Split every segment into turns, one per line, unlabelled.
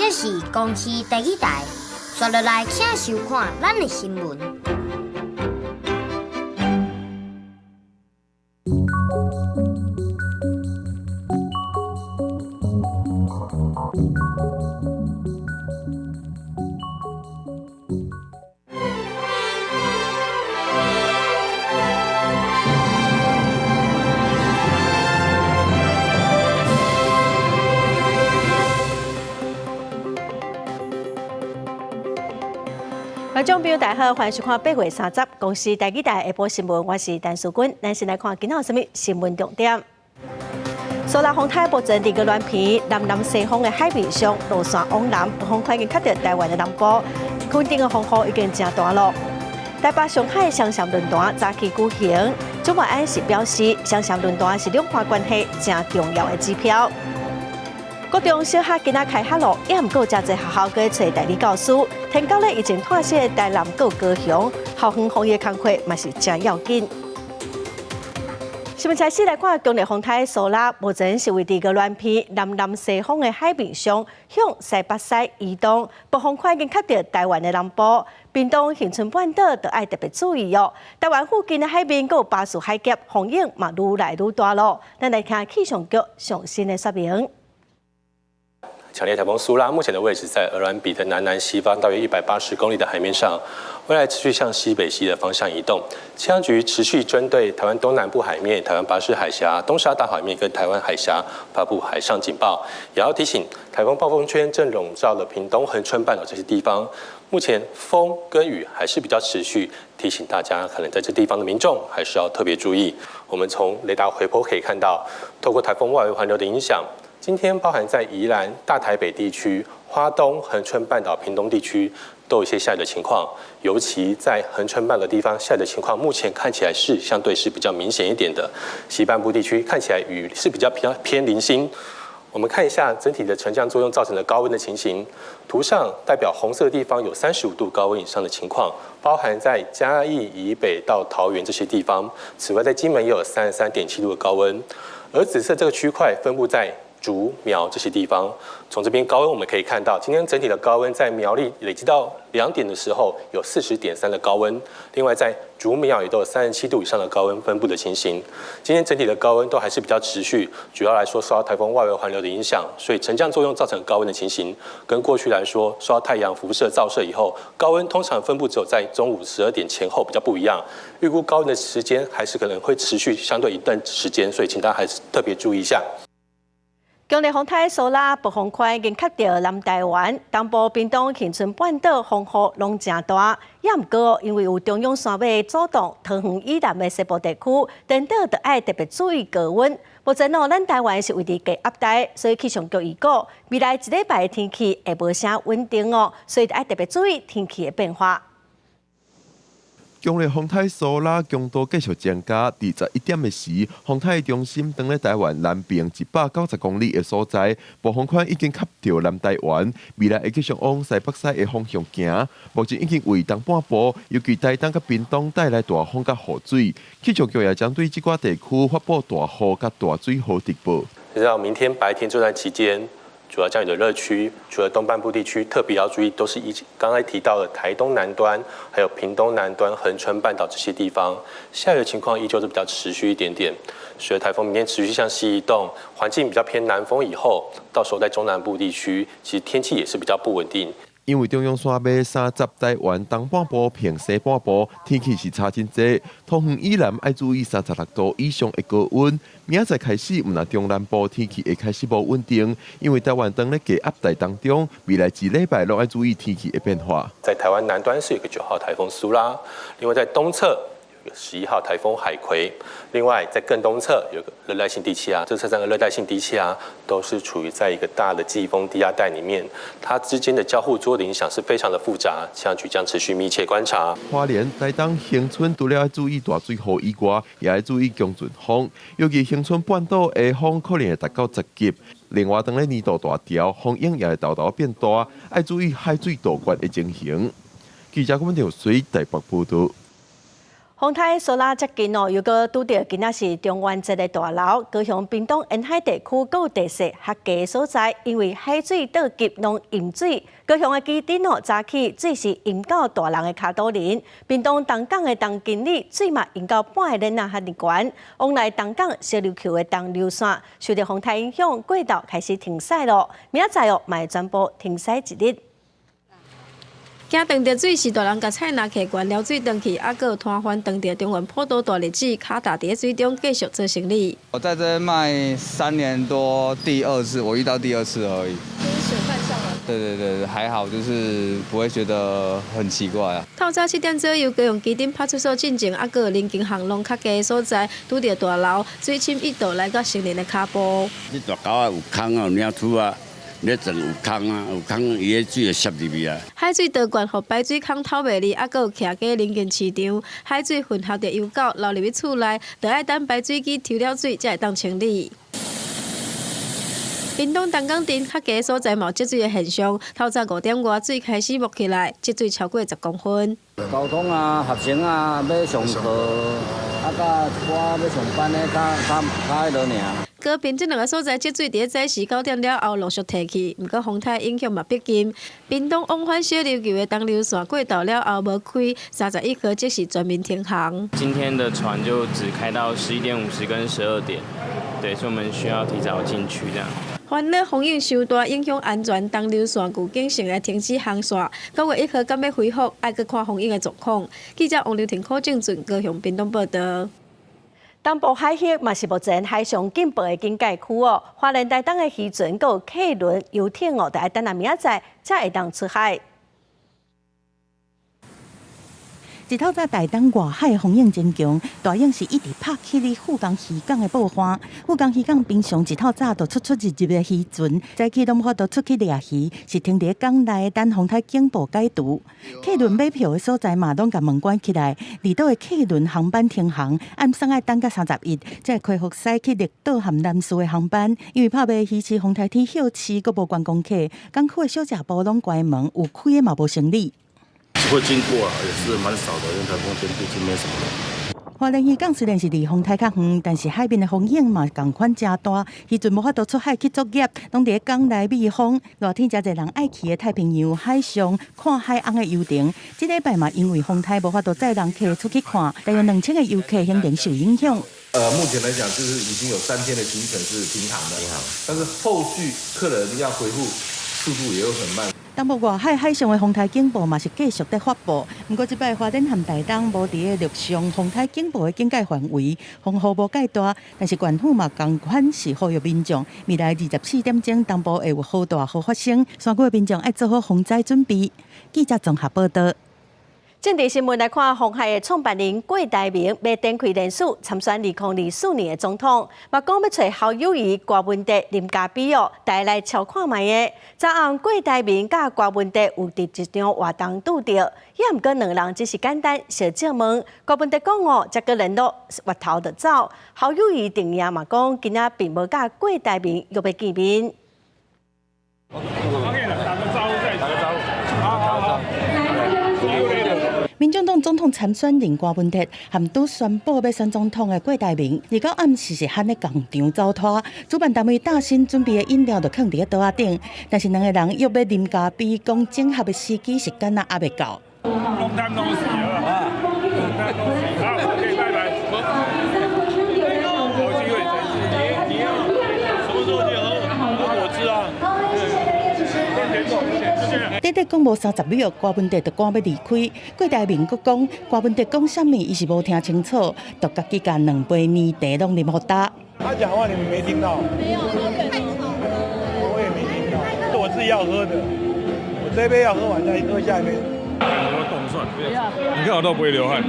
这是公视第一台，刷落来请收看咱的新闻。
观众朋友，大家好，欢迎收看8月30公视第一台下晡新闻，我是陈淑君。咱先来看今天有什么新闻重点。苏拉风台目前伫个乱片，南西风的海面上路线往南，风快已经卡到台湾的南部，肯定的风雨已经真大了。台北上海双向论坛早起举行，蒋万安是表示，双向论坛是两岸关系真重要的指标。高中小学今仔开学咯，也毋过真侪学校去找代理教师，天高咧已经脱线台南高雄，校园防疫工作嘛是真要紧。新闻开始来看，强烈风台苏拉目前是位伫个乱片南西风的海面上向西北西移动，北风快已经卡到台湾的南部，屏东恒春半岛都爱特别注意哦。台湾附近的海面还有巴士海峡风影嘛愈来愈大咯。咱来看气象局上新的说明。
强烈台风苏拉目前的位置在鹅銮鼻的南西方，大约180公里的海面上，未来持续向西北西的方向移动。气象局持续针对台湾东南部海面、台湾巴士海峡、东沙大海面跟台湾海峡发布海上警报，也要提醒台风暴风圈正笼罩了屏东、恒春半岛这些地方。目前风跟雨还是比较持续，提醒大家可能在这地方的民众还是要特别注意。我们从雷达回波可以看到，透过台风外围环流的影响。今天包含在宜兰、大台北地区、花东、恒春半岛、屏东地区都有一些下雨的情况，尤其在恒春半岛地方下雨的情况，目前看起来是相对是比较明显一点的。西半部地区看起来雨是比较偏零星。我们看一下整体的沉降作用造成的高温的情形，图上代表红色的地方有35度高温以上的情况，包含在嘉义以北到桃园这些地方。此外，在金门也有33.7度的高温，而紫色这个区块分布在竹苗这些地方，从这边高温我们可以看到，今天整体的高温在苗栗累积到2点的时候有40.3的高温，另外在竹苗也都有37度以上的高温分布的情形。今天整体的高温都还是比较持续，主要来说受到台风外围环流的影响，所以沉降作用造成高温的情形，跟过去来说受到太阳辐射照射以后，高温通常分布只有在中午12点前后比较不一样。预估高温的时间还是可能会持续相对一段时间，所以请大家还是特别注意一下。
强烈风台苏拉北风快已经卡到南台湾，东部屏东恒春半岛风雨拢真大，也毋过因为有中央山脉阻挡，桃园以南的西部地区，等到就爱特别注意高温。目前咱台湾是位伫低压带，所以气象局预告未来一礼拜的天气会无啥稳定哦，所以爱特别注意天气的变化。
强烈风台苏拉强度继续增加，伫11点的时，风台中心当咧台湾南边190公里的所在，暴风圈已经卡到南台湾，未来会继续往西北西的方向行。目前已经为东半部，尤其台东甲屏东带来大风甲雨水。气象局也将对这寡地区发布大雨甲大水雨特报。
直到明天白天这段期间。主要降雨的热区，除了东半部地区，特别要注意，都是刚才提到的台东南端，还有屏东南端、恒春半岛这些地方，下雨的情况依旧是比较持续一点点。随着台风明天持续向西移动，环境比较偏南风以后，到时候在中南部地区，其实天气也是比较不稳定。
因为中央山脉30台湾东半部偏西半部天气是差真济，桃园以南要注意36度以上的高温。明仔载开始，毋但中南部天气会开始无稳定，因为台湾当咧低压带当中，未来一礼拜拢要注意天气的变化。
在台湾南端是有个9号台风苏拉，另外在东侧。11号台风海葵，另外在更东侧有个热带性低气压，这3个热带性低气压都是处于在一个大的季风低压带里面，它之间的交互作用的影响是非常的复杂，气象局将持续密切观察。
花莲、台东、恒春除了要注意大水雨以外，也要注意强阵风，尤其恒春半岛的风可能会达到10级。另外，当咧年度大潮，风影也会豆豆变大，要注意海水倒灌的情形。记者郭文条随台北报道。
丰泰苏拉接近又搁拄到今仔是中元节的大楼，高雄屏东沿海地区各地势较低所在，因为海水倒急弄淹水。高雄的基顶早起水是淹到大人的脚肚林，屏东东港的东经理水嘛淹到半个人遐尼悬，往来东港小琉球的东流线受到风台影响，过道开始停驶咯。明仔载嘛会全部停驶一日。
惊断着水是大人甲菜篮摕悬了水断去，还佫摊翻断着中原普渡大日子，卡踏伫水中继续做生意。
我在这卖3年多，第2次，我遇到第2次而已。
就是水泛上了。
对，还好，就是不会觉得很奇怪啊。
透早7点左右，高雄基顶派出所进前，还佫临近巷弄较低的所在，拄着大楼水深1度来到成人的骹步。
这大沟啊有坑啊，有领土啊。咧种有空啊，有空伊个水就渗入去啊。
海水倒灌，互排水孔透袂离，还佫有徛喺临近市场，海水混合着油垢流入去厝内，就爱等排水机抽了水才会当清理。屏东东港镇较低所在嘛有积水的现象，透早5点外水开始冒起来，积水超过10公分。
交通啊，学生啊，要上课，啊，甲一寡要上班的，较迄落尔。
高屏这2个所在积水伫早时9点了后陆续退去，不过风台影响嘛逼近。屏东往返小琉球的东流线过道了后无开，31颗即是全面停航。
今天的船就只开到11点50跟12点，对，所以我们需要提早进去这样。
欢乐风影伤大，影响安全，东流线旧景性的停止航线。9月1号敢要恢复，爱去看风影的状况。记者王流婷、柯正俊高雄屏东报道。
东部海域嘛是目前海上警报的警戒区哦，花莲台东的渔船、佮客轮、游艇哦，就要等下明仔载才会当出海。
一透早台东外海风影真强，大影是一直拍起哩富冈渔港的报花。富冈渔港平常一透早就出入的渔船，早起都无法度出去掠鱼，是停伫港内等风台警报解除。客轮买票的所在嘛，拢甲门关起来。离岛的客轮航班停航，暗送爱等到31，才会恢复驶去绿岛含南市的航班。因为拍卖鱼市风台天休市，阁无观光客，港区的小食部拢关门，有开的嘛无生理。
会经过啊，也是蛮少的，因为台风天毕竟没什么人。
花莲渔港虽然是离风台较远，但是海边的风影嘛同款真大，渔船无法度出海去作业，拢伫港内避风。热天真侪人爱去的太平洋海上看海翁的游艇，这礼拜嘛因为风台无法度载人客出去看，大约2000个游客肯定受影响。
目前来讲，就是已经有3天的行程是停航的，但是后续客人要回复速度也有很慢。
东部外海海上的风台警报嘛是继续在发布，不过这摆花莲和台东无伫个陆上风台警报的警戒范围，风雨无介大，但是县府嘛同款是呼吁民众，未来24点钟东部会有好大雨发生，山区的民众要做好防灾准备。记者综合报道。
政治新闻来看，鸿海的创办人郭台铭要展开连署参选2024年的总统，嘛讲要找好友谊郭文哲、林佳比哦，大家来瞧看卖的。昨暗郭台铭甲郭文哲有伫一场活动拄着，也毋过2人只是简单小借问。郭文哲讲哦，这个联络滑头就走，好友谊定义嘛讲今仔并无甲郭台铭约要见面。
民众党总统参选人郭文哲和拄宣布要选总统的郭台铭，而到暗时是喊咧共场走脱，主办单位大新准备的饮料就放伫个桌仔顶，但是2个人约要啉咖啡，讲整合的时机时间也未够。短短讲无30秒，郭文哲就赶要离开。郭台铭佫讲，郭文哲讲啥物，伊是无听清楚，独家己甲2杯年茶拢啉互他。
他讲话你们没听到？没有，太吵了。我也没听到，是我自己要喝的。我这杯要喝完再喝下一杯。
我动算，你看我都不会流汗。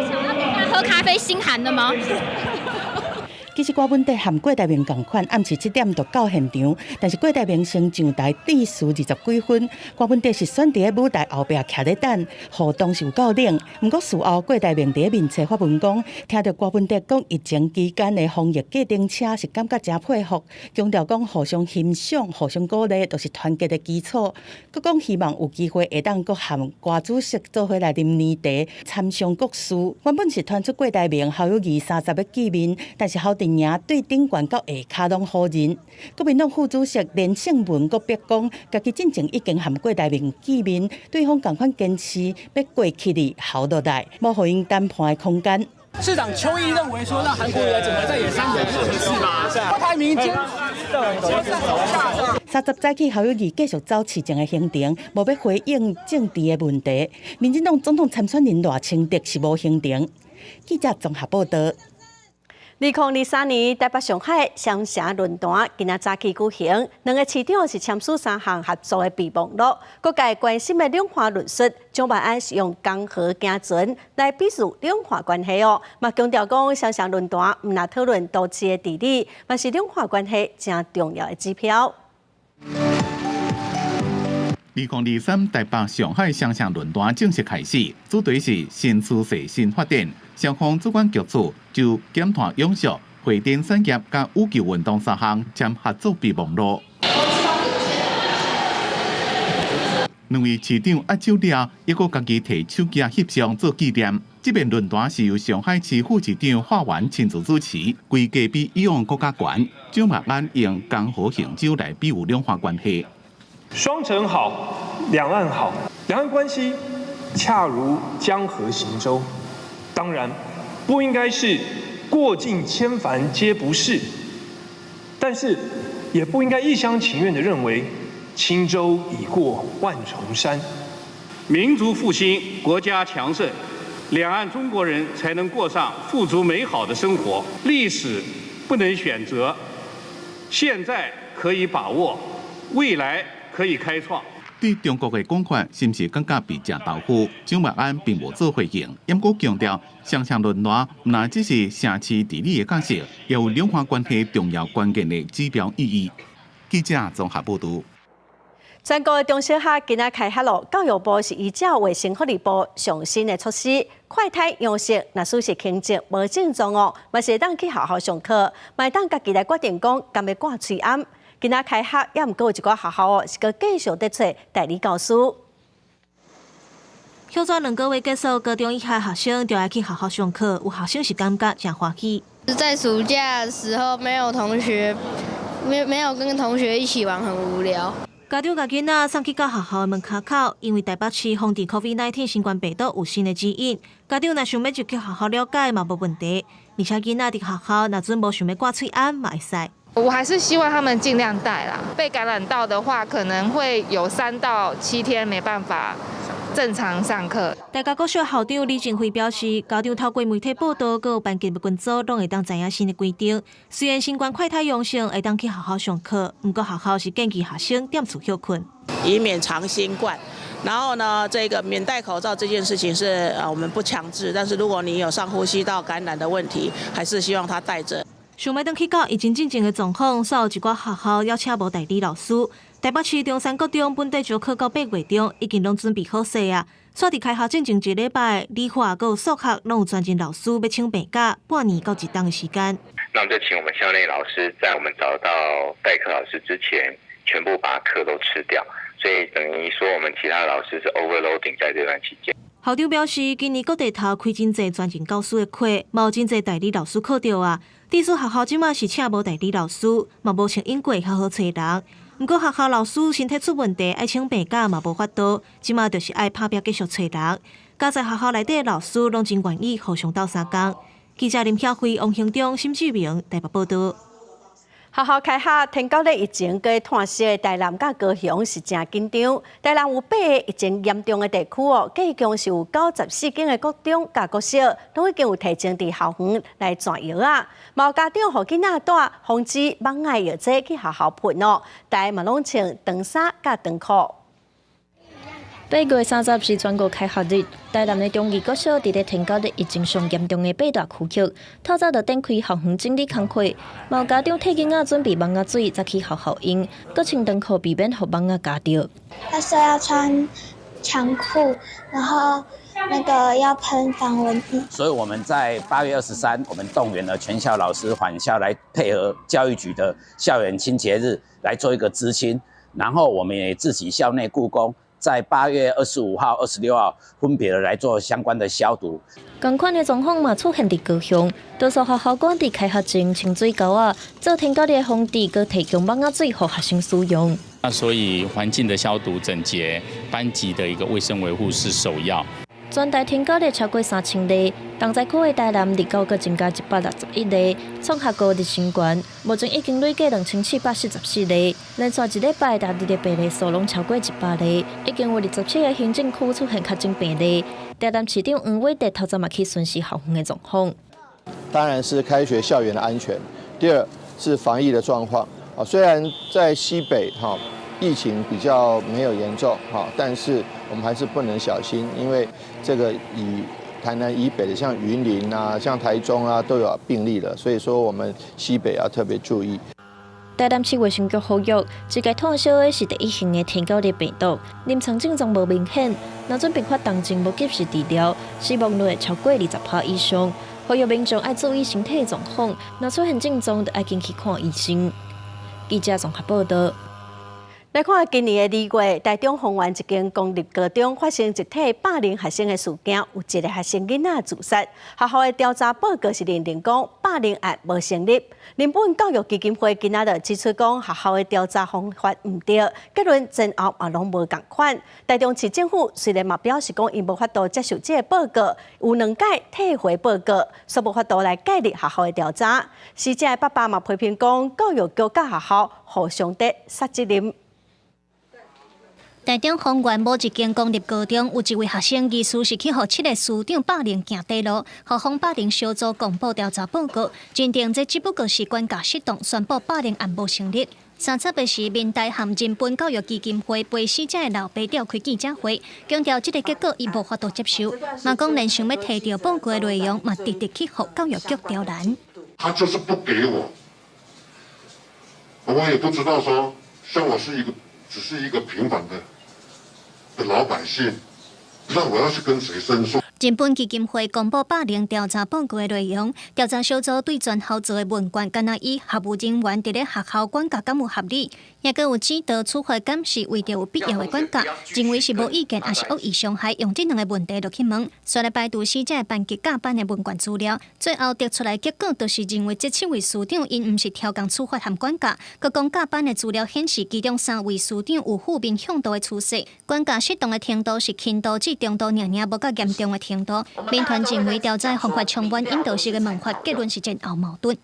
想要喝咖啡心寒的吗？
其实郭文德和郭台铭同款，暗时7点就到现场，但是郭台铭先上台低输20几分，郭文德是选伫舞台后壁徛咧等，互动是有够冷。不过事后郭台铭伫面册发文讲，听到郭文德讲疫情期间的防疫计程车是感觉真佩服，强调讲互相欣赏、互相鼓励都是团结的基础。佮讲希望有机会会当佮和郭主席做伙来啉年茶，参详国事。原本是传出郭台铭侯友宜30要见面，但是侯阵营对顶悬到下骹拢好人。国民党副主席连胜文佮逼讲，家己进前已经和郭台铭见面，对方同款坚持要过去哩后落来，无互因谈判的空间。
市长邱毅认为说，让韩国瑜来整合在野3人不合适吧？郭台铭坚
30早起侯友宜继续走市政的行程，无要回应政治的问题。民进党总统参选人赖清德是无行程。记者综合报道。
2023年台北上海双城论坛今仔早起举行，两个市长是签署3项合作的备忘录。各界关心的两化论述，蒋万安是用江河行船来比喻两化关系哦。嘛强调讲，双城论坛唔那讨论都市的治理，嘛是两化关系真重要的指标。
2023台北上海双城论坛正式开始，主题是新趋势新发展。双方主管局处就检讨永续、会电产业甲宇宙运动3项签合作备忘录。两位市长握手了，抑个家己摕手机翕相做纪念。这边论坛是由上海市副市长华元亲自主持，规格比以往更加悬。蒋万安用江河行舟来比喻两化关系。
双城好，两岸好，两岸关系恰如江河行舟。当然，不应该是过尽千帆皆不是，但是也不应该一厢情愿地认为轻舟已过万重山。
民族复兴，国家强盛，两岸中国人才能过上富足美好的生活。历史不能选择，现在可以把握，未来可以开创。
对中国的讲法，是不是感觉比较豆腐？蒋万安并无做回应，不过强调双城论坛不但只是城市治理的角色，也有两化关系重要关键的指标意义。记者综合报道。
全国的中小学今仔开学咯，教育部是依照卫生福利部上新的措施，快筛阳性，若属是轻症无症状哦，嘛是当去学校上课，嘛当家己来决定讲敢要挂喙罨。今仔开学也毋过有一寡学校哦，是个继续在找代理教师。
休转2个月结束，高中以下学生就要去学校上课，有学生是感觉真欢喜。
在暑假的时候，没有同学，没有跟同学一起玩，很无聊。
家长甲囡仔送去到学校的门口口，因为台北市防治 COVID-19 新冠病毒有新的指引，家长若想要入去学校了解嘛无问题，而且囡仔伫学校若准无想要挂喙罨嘛会使。
我还是希望他们尽量戴啦。被感染到的话，可能会有3到7天没办法正常上课。
大家各小校长李振辉表示，家长透过媒体报道，各有班级群组拢会当知影新的规定。虽然新冠快筛阳性会当去学校上课，不过学校是建议学生踮厝休困，
以免长新冠。然后呢，这个免戴口罩这件事情是我们不强制，但是如果你有上呼吸道感染的问题，还是希望他戴着。
想要登去到疫情进前的状况，所有一寡学校邀请无代理老师。台北市中山国中本地招考到8月中，已经拢准备好势啊。煞伫开学进前1礼拜，理化佮数学拢有专任老师要请病假半年到1档的时间。
那我们就请我们校内老师在我们找到代课老师之前，全部把课都吃掉，所以等于说我们其他老师是 overloading 在这段期间。
校长表示，今年各地头开真侪专任教师的课，嘛有真侪代理老师考到啊。地属学校即马是请无代理老师，嘛无像英国较好找人。不过学校老师身体出问题，爱请病假嘛无法度，即马就是爱拍拼继续找人。加在学校内底的老师拢真愿意互相斗相共。记者林晓辉、王兴忠、沈志明台北报道。
学校开学，天高咧疫情跟探视的台南甲高雄是真紧张。台南有8个疫情严重的地区哦，计共是有94间的国中甲国小，拢已经有提前伫校园来转药啊。嘛有家长互囡仔带防止蚊艾药剂去学校喷哦，大家嘛拢穿长衫甲长裤。
8月30是全国开学日，台南的中义国小伫咧天教日疫情上严重的8大区域，透早就展开校园整理工作，有家长替囡仔准备蚊仔水，再去学校用，搁穿长裤避免互蚊仔咬到。
他说要穿长裤，然后那个要喷防蚊液。
所以我们在8月23，我们动员了全校老师返校来配合教育局的校园清洁日来做一个知青，然后我们也自己校内雇工。在8月25号、26号分别来做相关的消毒。
同款的状况嘛出现伫高雄，多数学校赶伫开学前清水沟啊，做天教的phòng地，佮提供蚊仔水予学生使用。
那所以环境的消毒整洁，班级的一个卫生维护是首要。
全台天教的超过3000例，同在区的台南19个增加161例，创下高日新高。目前已经累计2744例，连续一礼拜达日的病例数拢超过100例，已经有27个行政区出现确诊病例。台南市长黄伟哲头早嘛去巡视校园的状况。
当然是开学校园的安全，第二是防疫的状况。虽然在西北疫情比较没有严重但是我们还是不能小心，因为这个以台南以北的像云林啊、像台中啊都有病例了，所以说我们西北要特别注意。
台南市卫生局呼吁，这个退烧的是第一型的天教的病毒，临床症状无明显，若准并发重症无及时治疗，死亡率超过20%以上。呼吁民众爱注意身体状况，若出现症状就要紧去看医生。记者综合报道。
来看今年的2月，台中丰原一间公立高中发生集体霸凌学生的事件，有一个学生囡仔自杀。学校的调查报告是认定讲霸凌案无成立。日本教育基金会今仔就指出讲学校的调查方法唔对，结论前后也拢无共款。台中市政府虽然嘛表示讲伊无法度接受这个报告，有2届退回报告，所无法度来介入学校的调查。死者的爸爸嘛批评讲教育局甲学校互相在杀责任。
台中丰原某一间公立高中，有一位学生疑似是去互7个师长霸凌行地路，校方霸凌小组公布调查报告，认定这只不过是管教失当，宣布霸凌案无成立。30日时，民代和日本教育基金会陪死者的老爸召开记者会，强调这个结果伊无法度接受，嘛讲连想要提到报告的内容，嘛直直去互教育局刁难。
他就是不给我，我也不知道说，像我只是一个平凡的老百姓，那我要去跟谁申诉？
日本基金会公布霸凌调查报告的内容，调查小组对全校做的问卷，敢若以学务人员伫咧学校管教敢有合理，也佮有指导处罚敢是为着有必要的管教，认为是无意见还是恶意伤害，用这2个问题落去问，刷来排除死者的班级教班的问卷资料，最后得出来结果就是认为这7位师长因毋是调降处罚和管教，佮讲教班的资料显示其中3位师长有负面向度的趋势，管教适当的程度是轻度至中度，无较严重的程度。民团认为调查方法充分引导式的问法，结论是前后矛盾。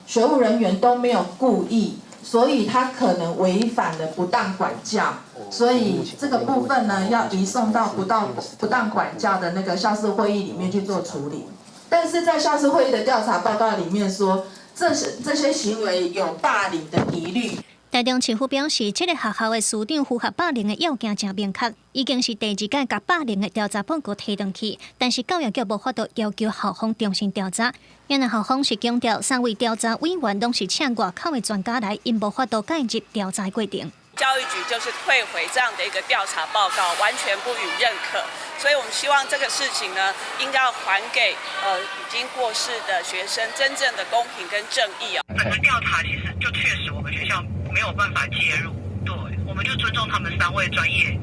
学务人员都没有故意，所以他可能违反了不当管教，所以这个部分呢，要移送到不当管教的那个校事会议里面去做处理。但是在校事会议的调查报告里面说，这些行为有霸凌的疑虑。
台中市府表示，这个学校的师长符合霸凌的要件真明确，已经是第2届甲霸凌的调查报告提上去，但是教育局无法度要求校方重新调查，因为校方是强调3位调查委员拢是请外口的专家来，因无法度介入调查过程。
教育局就是退回这样的一个调查报告，完全不予认可。所以我们希望这个事情呢，应该要还给已经过世的学生真正的公平跟正义哦。
整个调查其实就确实我们学校没有办法介入，对，我们就尊重他们3位专业。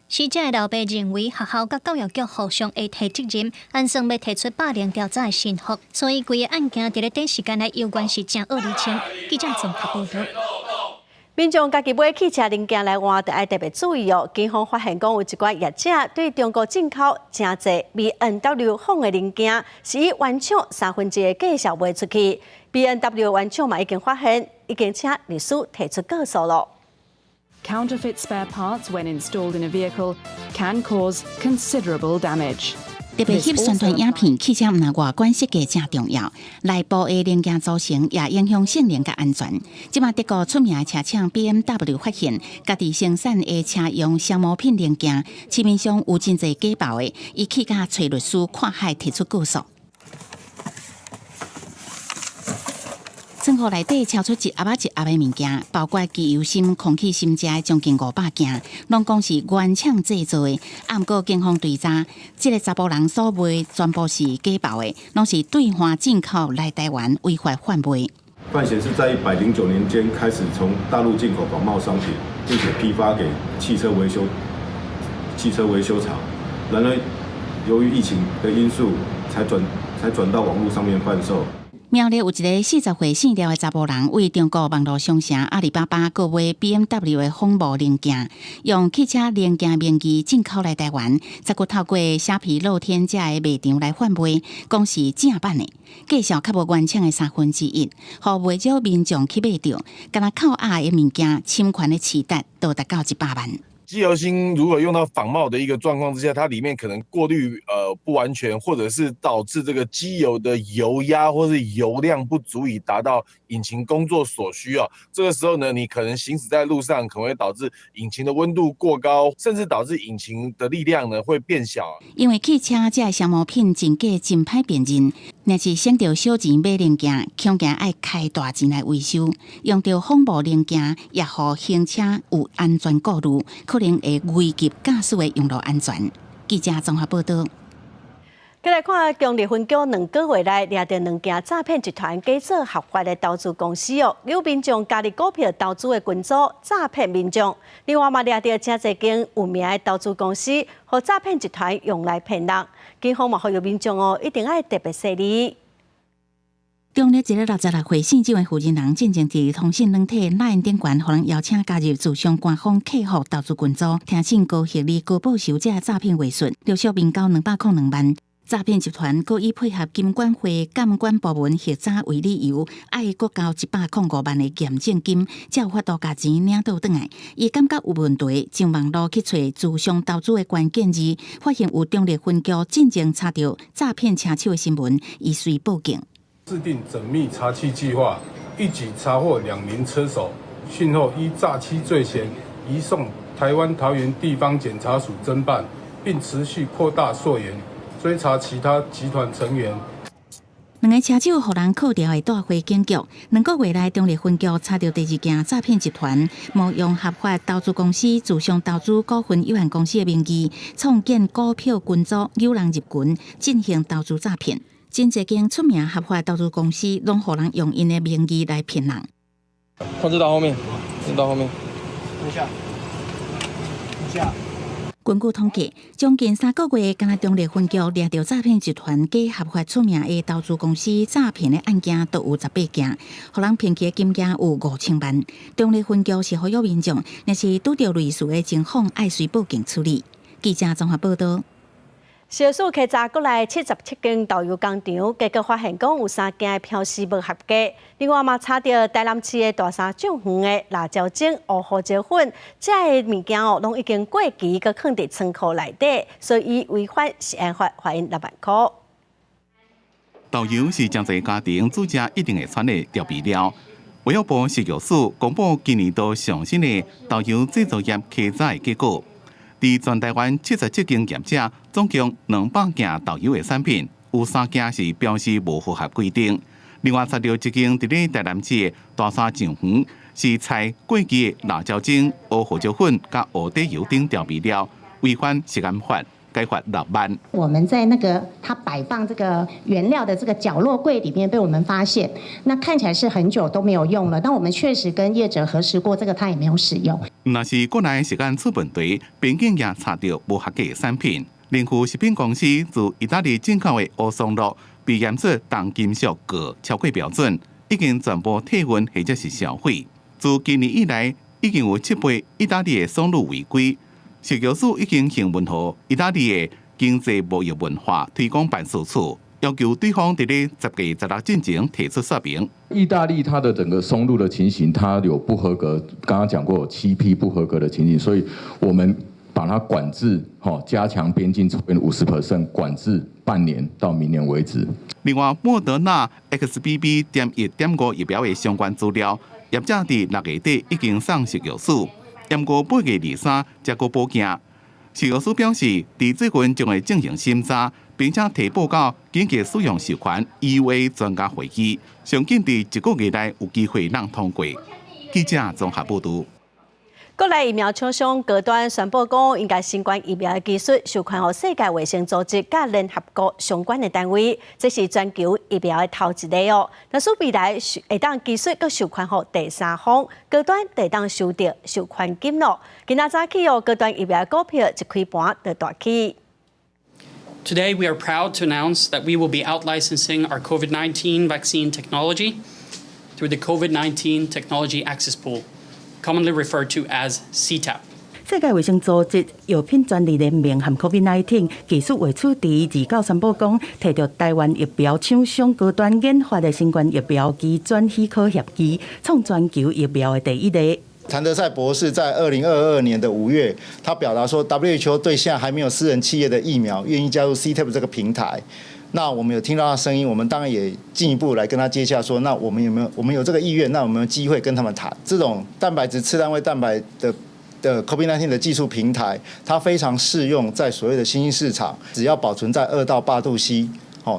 死者的老爸认为学校甲教育局互相会提责任，按算要提出霸凌调查的信号，所以规个案件伫咧短时间内有关是真恶理清。记者综合报道。
民众家己买汽车零件来换，就要特别注意哦。警方发现讲有一寡业者对中国进口真侪 BMW 仿的零件，是以原厂1/3的价销卖出去。BMW 原厂嘛已经发现，已经请律师提出告诉咯。
Counterfeit spare parts when installed in a vehicle can cause considerable damage.
特别翕宣传影片，汽车毋若外观设计正重要，内部的零件组成也影响性能甲安全。即马德国出名的车厂 BMW 发现，家己生产的车用消磨品零件，市面上有真侪假冒的，伊去甲找律师看海提出告诉。仓库内底超出一盒仔的物件，包括机油芯、空气芯架将近500件，拢讲是原厂制造的。啊，毋过警方追查，这个查甫人所卖全部是假冒的，拢是对华进口来台湾违法贩卖。
范闲是在109年间开始从大陆进口仿冒商品，并且批发给汽车维修厂。然而，由于疫情的因素，才转到网络上面贩售。
苗栗有一个40岁姓廖的查甫人，为中国网络商城阿里巴巴购买 BMW 的仿冒零件，用汽车零件名义进口来台湾，再搁透过虾皮露天价的卖场来贩卖，讲是正版的，价少较无原厂的1/3，互袂少民众去买到，敢若靠压的物件，侵权的起贷都达到100万。
机油芯如果用到仿冒的一个状况之下，它里面可能过滤不完全，或者是导致这个机油的油压或是油量不足以达到引擎工作所需要。这个时候呢，你可能行驶在路上，可能会导致引擎的温度过高，甚至导致引擎的力量呢会变小。
因为汽车这个消磨品真假真歹辨认，若是省着小钱买零件，恐惊爱开大钱来维修，用到仿冒零件，也互行车有安全顾虑。可能会危及驾驶的用路安全。记者综合报道。
再来看，强力分局2个月内抓到2件诈骗集团假造合法的投资公司哦，有民众加入股票投资的群组诈骗民众。另外嘛，抓到真侪间有名的投资公司，和诈骗集团用来骗人。警方嘛呼吁民众哦，一定要特别小心。
中立一个66岁姓周的负责人，进前伫通讯软体 LINE 顶悬，互人邀请加入自相官方客户投资群组，听信高获利、高报酬这诈骗话术，陆续面交202万。诈骗集团故意配合金管会监管部门核查为理由，爱国交105万的验证金，才有法度把钱领倒转来。伊感觉有问题，上网络去找自相投资的关键字，发现有中立分局进前查到诈骗车手的新闻，伊遂报警。
制定缜密查缉计划，一举查获2名车手，讯后依诈欺罪嫌移送台湾桃园地方检察署侦办，并持续扩大溯源，追查其他集团成员。
2个车手互人扣掉的带回警局，2个月内中立分局查到第2件诈骗集团，冒用合法投资公司自相投资股份有限公司的名义，创建股票群组，诱人入群，进行投资诈骗。真侪间出名合法投资公司，拢互人用因的名义来骗人。
控制到后面，控制到后面。等一下，等一下。
根据统计，将近3个月，敢若中立分局抓到诈骗集团假合法出名的投资公司诈骗的案件，都有18件，互人骗去的金额有5000万。中立分局是呼吁民众，若是拄到类似的情况，爱随报警处理。记者综合报道。
小数稽查过来77间导游工厂，结果发现讲有3件的标示无合格。另外嘛，查到台南市的大沙酱园的辣椒精、乌胡椒粉，这个物件哦，拢已经过期，佮放伫仓库内底，所以违反食安法，罚因6万块。
导游是将在家庭煮食一定会穿的调味料。卫生部食药署公布今年度上新的导游制造业稽查的结果。伫全台湾77间业者，总共200件导游的产品，有3件是标示无符合规定。另外查到1间伫咧台南市的大沙酱园，是采过期的辣椒精、乌胡椒粉、甲乌底油等调味料，违反食安法。该罚6万。
我们在那个它摆放这个原料的这个角落柜里面被我们发现，那看起来是很久都没有用了。但我们确实跟业者核实过，这个他也没有使用。
若是国内食安出问题，边境也查到无合格的产品。联富食品公司自意大利进口的乌松露被验出重金属铬超过标准，已经全部退运或者是销毁。自今年以来，已经有7杯意大利的松露违规。食药署已经向文和意大利的经济贸易文化推广办事处，要求对方在10月16进前提出说明。
意大利它的整个松露的情形，它有不合格，刚刚讲过有7批不合格的情形，所以我们把它管制，加强边境抽烟50%，管制半年到明年为止。
另外，莫德纳 XBB.1.5 疫苗的相关资料，业者伫6月底已经送食药署，延过8月23才过报件。食药署表示，伫最近将会进行审查，并且提报到紧急使用授权 EUA 专家会议，上紧伫1个月内有机会让通过。记者综合报道。
国内疫苗厂商高端宣布讲，应该新冠疫苗的技术授权予世界卫生组织甲联合国相关的单位，这是全球疫苗的头一例哦。但是未来会当技术佮授权予第三方，高端会当收到授权金咯。今仔早起哦，高端疫苗的股票一开盘就大起。
Today, we are proud to announce that we will be out-licensing our COVID-19 vaccine technology through the COVID-19 Technology Access Pool, commonly referred to as CTAP.
世界卫生组织药品专利联盟和 COVID-19 技术为处伫29宣布讲，摕到台湾疫苗厂商高端研发的新冠疫苗机转许可协议，创全球疫苗的第一例。
谭德赛博士在2022年的5月，他表达说 ，WHO 对现在还没有私人企业的疫苗愿意加入 CTAP 这个平台。那我们有听到他声音，我们当然也进一步来跟他接洽说，那我们有这个意愿，那我们有机会跟他们谈这种蛋白质次单位蛋白的 COVID-19 的技术平台，它非常适用在所谓的新兴市场，只要保存在2到8度C。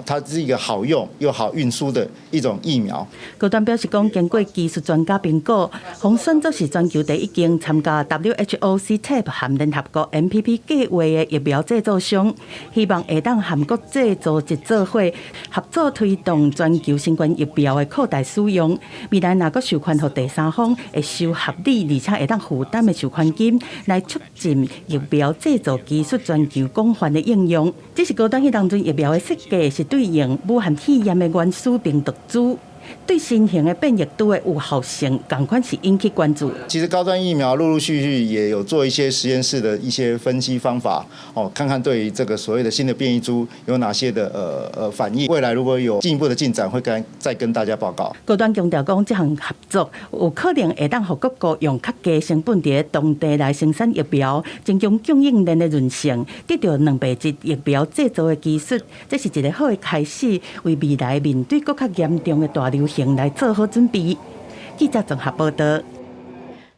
它是一个好用又好运输的一种疫苗。
高端表示讲，经过技术专家评估，红选择是全球第一间参加 WHO CTAP 和联合国 MPP 计划的疫苗制造商，希望会当和国际组织做伙合作推动全球新冠疫苗的扩大使用。未来若个授权予第三方，会收合理而且会当负担的授权金，来促进疫苗制造技术全球广泛的应用。这是高端迄当中疫苗的设计。是对应武汉肺炎的原始病毒株，对新型的变异株的有效性，同款是引起关注。
其实高端疫苗陆陆续续也有做一些实验室的一些分析方法，看看对于这个所谓的新的变异株有哪些的反应。未来如果有进一步的进展，会再跟大家报告。
高端强调讲，这项合作有可能会当让各国用较低成本伫当地来生产疫苗，增强供应链的韧性，得到2倍质疫苗制造的技术，这是一个好的开始，为未来面对更较严重的大流行来做好准备。记者综合报道。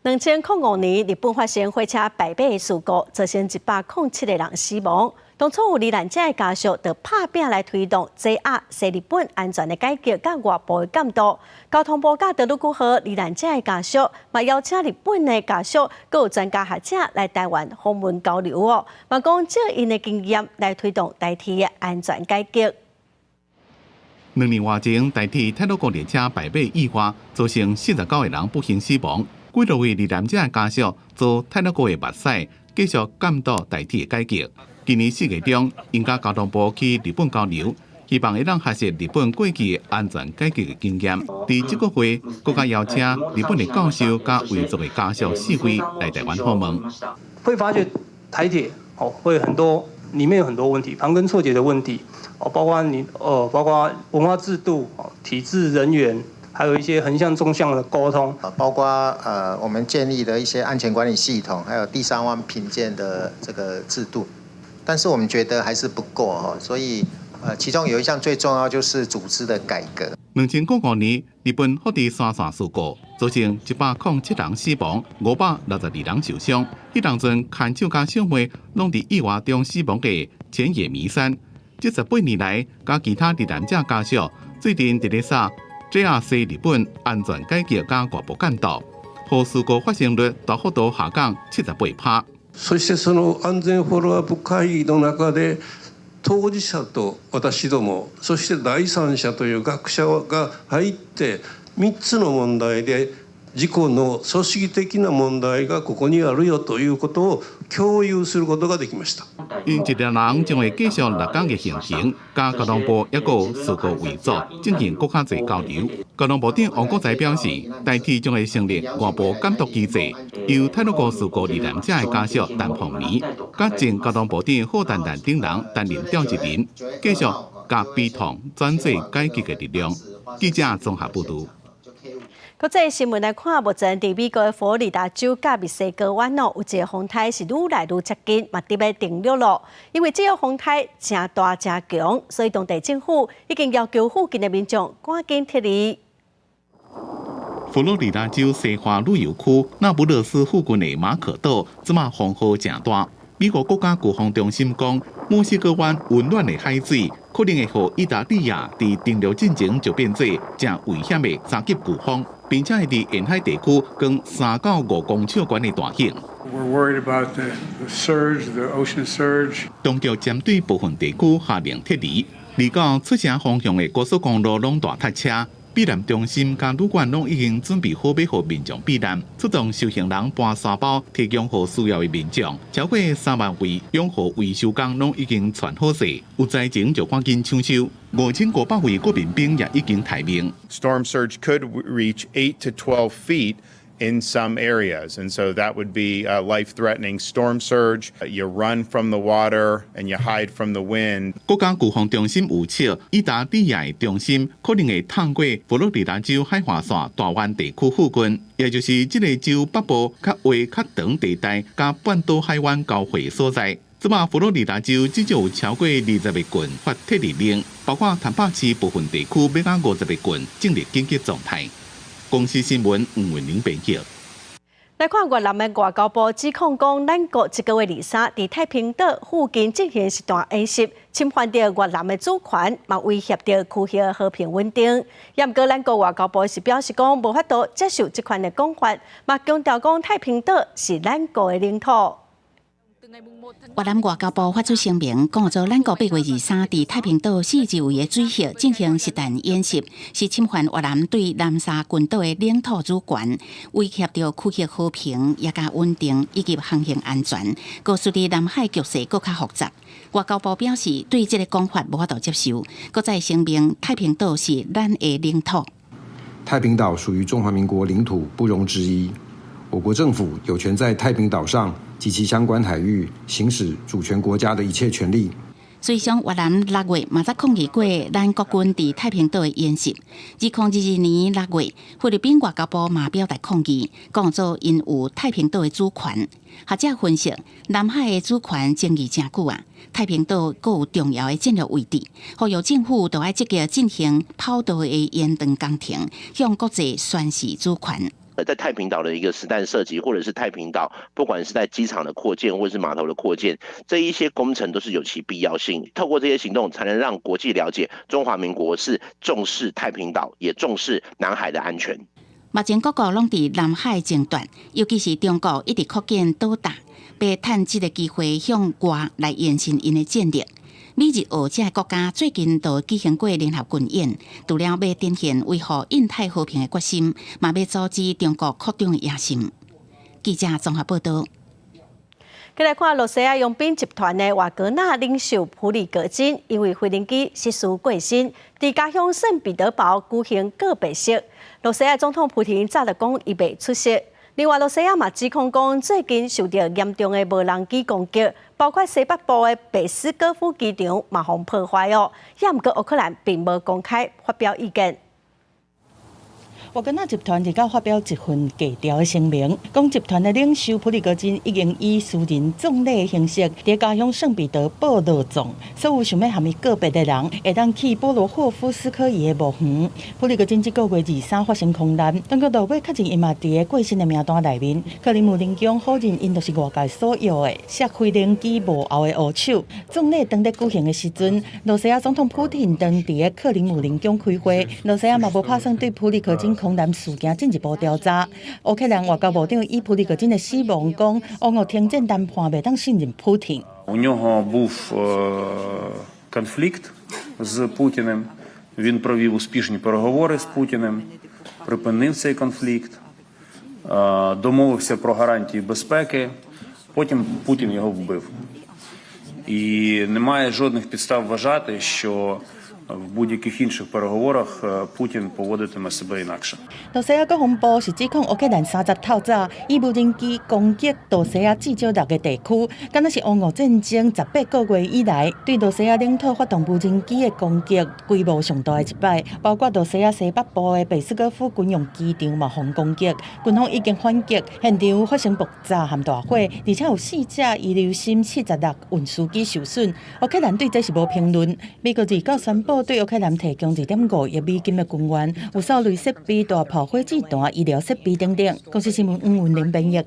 2005年，日本发生火车败马的事故，造成107个人死亡。当初有罹难者的家属就拍拼来推动 JR 西日本安全的改革，甲外部的监督。交通部甲道路局和罹难者的家属，嘛邀请日本的家属，佮有专家学者来台湾访问交流哦，嘛讲借因的经验来推动台铁的安全改革。
2年外前，台铁铁路局列车败马意外，造成49个人不幸死亡。几多位罹难者的家属遭铁路局的目屎，继续监督台铁的改革。今年4月中，应甲交通部去日本交流，希望会当学习日本过去的安全改革的经验。伫这个月，国家邀请日本的教授甲维族的家属4位来台湾访问。
会发觉台铁会很多里面有很多问题，盘根错节的问题包括文化制度、体制人员。还有一些横向纵向的沟通，
包括我们建立的一些安全管理系统，还有第三方评鉴的这个制度，但是我们觉得还是不够所以其中有一项最重要就是组织的改革。
2005年，日本福岛三线事故造成107人死亡，562人受伤。迄当阵牵手甲小妹拢伫意外中死亡的前野弥山，这18年来，甲其他罹难者家属最近伫咧啥？JR 西日本安全改革甲外部监督，让事故发生率大幅度下降78%。
そしてその安全フォローアップ会議の中で当事者と私ども、そして第三者という学者が入って3つの問題で事故の組織的な問題がここにあるよということを共有することができました。
因一个人将会继续6天的行程，甲交通部抑有事故委座进行更较侪交流。交通部长王国材表示，台铁将会成立外部监督机制，由铁路局事故罹难者的家属陈凤仪，甲前交通部长贺丹丹等人担任调集人，继续甲悲痛转做改革的力量。记者综合报道。
国际新闻来看，目前伫美国的佛罗里达州甲密西根湾有一个风台是愈来愈接近，嘛伫要登陆咯。因为这个风台真大真强，所以当地政府已经要求附近的民众赶紧撤离。
佛罗里达州西华旅游区纳布勒斯附近的马可岛，即马风雨正大。美国国家国防中心讲，墨西哥湾温暖的海水可能会让意大利亚伫登陆进程就变做正危险的三级飓风，并且会伫沿海地区跟3到5公尺悬的大型。
We're worried about the surge, the ocean surge.
当局针对部分地区下令撤离，离到出城方向的高速公路拢大塞车。避难中心甲旅馆拢已经准备好要互民众避难，出动受刑人搬沙包，提供予需要的民众。超过3万位养护维修工拢已经传好势，有灾情就赶紧抢修。5500位国民兵也已经待命。
Storm surge could reach 8 to 12 feet. In some areas, and so that would be life-threatening storm surge. You run from the water and you hide from the wind.
国家国防中心预测，意大利亚的中心可能会探过佛罗里达州海岸线大湾地区附近，也就是这个州北部较为较长地带，甲半岛海湾交汇所在。即马佛罗里达州至少有超过20个郡发撤离令，包括坦帕市部分地区要到50个郡进入紧急状态。公司新闻吴文玲编辑。
来看越南的外交部指控讲，咱国1个月23伫太平岛附近进行一段演习，侵犯到越南的主权，嘛威胁到区域的和平稳定。也毋过，咱国外交部是表示讲，无法度接受这款的讲法，嘛强调讲太平岛是咱国的领土。
越南外交部发出声明，讲做咱国8月23伫太平岛42位的水域进行实弹演习，是侵犯越南对南沙群岛的领土主权，威胁到区域和平、也加稳定以及航行安全。告诉伫南海局势更加复杂，外交部表示对这个讲法无法度接受，搁再声明太平岛是咱的领土。
太平岛属于中华民国领土，不容置疑。我国政府有权在太平岛上及其相关海域行使主权国家的一切权利。
随上越南6月嘛才抗议过咱国军伫太平岛的演习。2022年6月，菲律宾外交部嘛表达抗议，讲做因有太平岛的主权。学者分析，南海的主权争议真久啊，太平岛阁有重要的战略位置，呼吁政府都要积极进行跑道的延长工程，向国际宣示主权。
在太平岛的一个实弹射击，或者是太平岛不管是在机场的扩建或者是码头的扩建，这一些工程都是有其必要性。透过这些行动，才能让国际了解中华民国是重视太平岛，也重视南海的安全。
目前各国拢伫南海争端，尤其是中国一直扩建岛大，要趁这个机会向外来延伸因的战略。美日澳这国家最近都举行过联合军演，除了要展现维护印太和平的决心，嘛要阻止中国扩张的野心。记者综合报道。
再来看，罗西亚佣兵集团的瓦格纳领袖普里格金，因为飞行机失事过身，伫家乡圣彼得堡举行告别式。罗西亚总统普廷早就讲伊袂出席。另外，罗西亚嘛指控讲，最近受到严重的无人机攻击，包括西北部的贝斯戈夫机场嘛互破坏哦。也毋过乌克兰并无公开发表意见。
瓦格纳集团日前发表一份低调的声明，讲集团的领袖普里格金已经以私人葬礼的形式伫家乡圣彼得堡落葬，所有想要和伊告别的人会当去波罗霍夫斯科伊的墓园。普里格金这个月23发生空难，当局6月确认伊嘛伫个过身的名单内面。克里姆林宫否认因就是外界所有的设飞行机幕后的黑手。葬礼当日举行的时阵，罗西亚总统普廷当伫个克里姆林宫开会，罗西亚嘛无打算对普里格金空难事件进一步调查。乌克兰外交部长以普里格金的死亡讲，俄俄停战谈判袂当信任普廷。
У нього був конфлікт з Путіним. Він провів успішні переговори з Путіним, припинив цей конфлікт, домовився про гарантії безпеки. Потім Путін його вбив. І немає жодних підстав вважати, що В будь-яких інших переговорах Путін поводитиме себе інакше.
杜西亚国防部是指控乌克兰30透早以无人机攻击杜西亚至少6个地区，敢若是俄乌战争18个月以来对杜西亚领土发动无人机的攻击规模上大的一摆，包括杜西亚西北部的贝斯戈夫军用机场嘛防攻击，军方已经反击，现场发生爆炸和大火，而且有4架遗留心76运输机受损。乌克兰对这是无评论。美国29宣布对乌克兰提供2.5亿美金的军援，有扫雷设备、大炮火子弹、医疗设备等等。公司新闻黄文玲编译。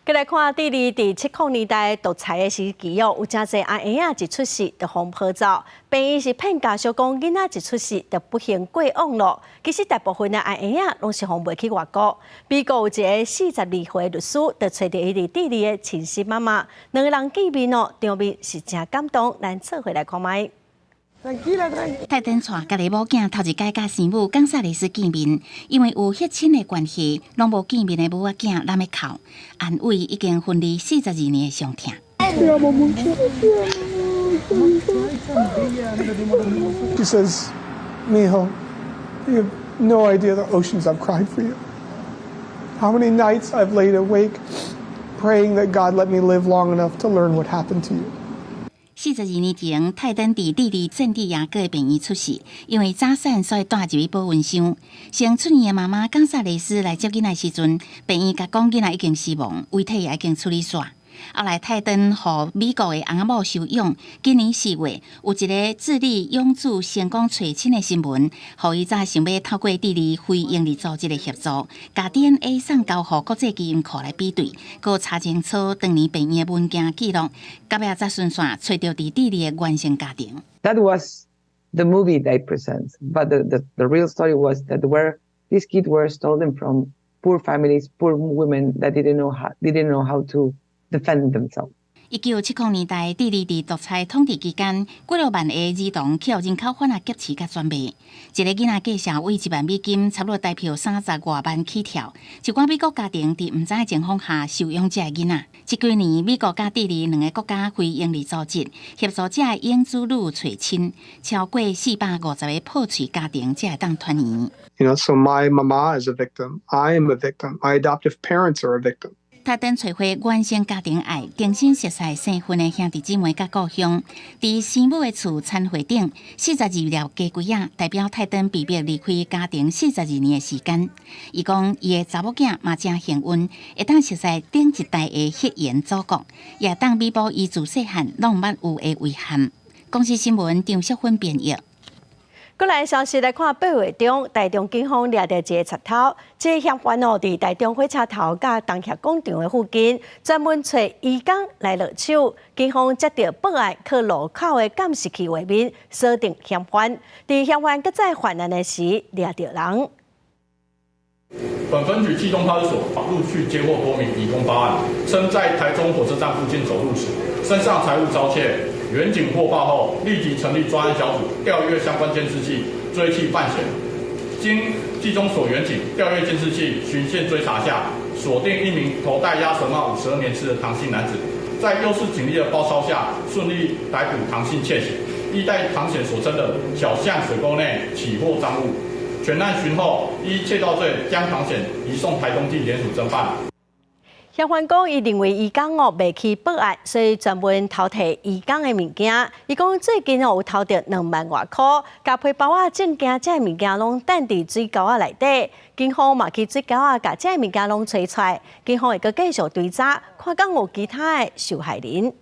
再来看第700年代独裁的时期有真侪阿婴仔一出世就互抱走，病院是骗家属讲囡仔一出世就不幸过往了。其实大部分的阿婴仔拢是互袂去外国。美国有一个42岁律师，就找到伊伫弟弟的亲生妈妈，两个人见面哦，场面是真感动。咱做回来看卖。
泰登带家己某囝头一届甲生母冈萨雷斯见面，因为有血亲的关系，拢无见面的母仔囝揽要哭，安慰已经分离42年的伤痛。
She says, "Mijo, you have no idea the oceans I've cried for you. How many nights I've laid awake, praying that God let me live long enough to learn what happened to you."
42年前，泰登伫弟弟圣地亚哥的病院出世，因为早产所以带入去保温箱。生出年的妈妈冈萨雷斯来接囡仔时阵，病院甲讲囡仔已经死亡，遗体也已经处理煞。后来泰登予美国的翁仔某收养。今年4月，有一个智利养子成功找亲的新闻，予伊早想要透过弟弟非营利组织的协助，把 DNA 送交予国际基因库来比对，佮查清楚当年病院的文件记录，到尾才顺线找到弟弟的原生家庭。
That was the movie they present, but the real story was that where these kids were stolen from poor families, poor women that didn't know how to defend themselves.
1970年代，智利伫独裁统治期间，几落万个儿童去互人口贩仔劫持甲转卖。一个囡仔价值为1万美金，差不多代表30外万起跳。一寡美国家庭伫毋知的情况下收养这个囡仔。这几年，美国甲智利两个国家非营利组织协助这个养子女找亲，超过450个破碎家庭才会当团圆。
You know, so my mama is a victim. I am a victim. My adoptive parents are a victim.
泰登找回原生家庭爱，重新熟悉生分的兄弟姊妹甲故乡。伫生母的厝餐会顶，42粒鸡龟仔代表泰登避别离开家庭42年的时间。伊讲，伊的查某囝嘛真幸运，会当熟悉顶一代的血缘祖国，也当弥补伊自细汉拢捌有的遗憾。公司新闻张淑芬编译。
过来消息来看，8月中，台中警方抓到一个贼头，这个嫌犯哦，伫台中火车头甲东协广场的附近，专门找渔港来落手。警方接到报案，去路口的监视器画面锁定嫌犯。伫嫌犯搁再犯案的时，抓到人。
本分局基隆派出所陆续接获多名移工报案，称在台中火车站附近走路时，身上财物遭窃。员警获报后，立即成立专案小组，调阅相关监视器，追缉犯嫌。经基中所员警调阅监视器，循线追查下，锁定一名头戴鸭舌帽、52年次的唐姓男子，在优势警力的包抄下，顺利逮捕唐姓窃嫌。依代唐嫌所称的小巷水沟内起获赃物，全案讯后，依窃盗罪将唐嫌移送台中地检署侦办。
嫌犯讲，伊认为渔港哦未去报案，所以专门偷摕渔港的物件。伊讲最近哦有偷着2万外块，甲皮包啊、证件这物件拢等伫水沟啊内底。警方嘛去水沟啊，甲这物件拢找出来。警方会阁继续追查，看讲有其他的受害人。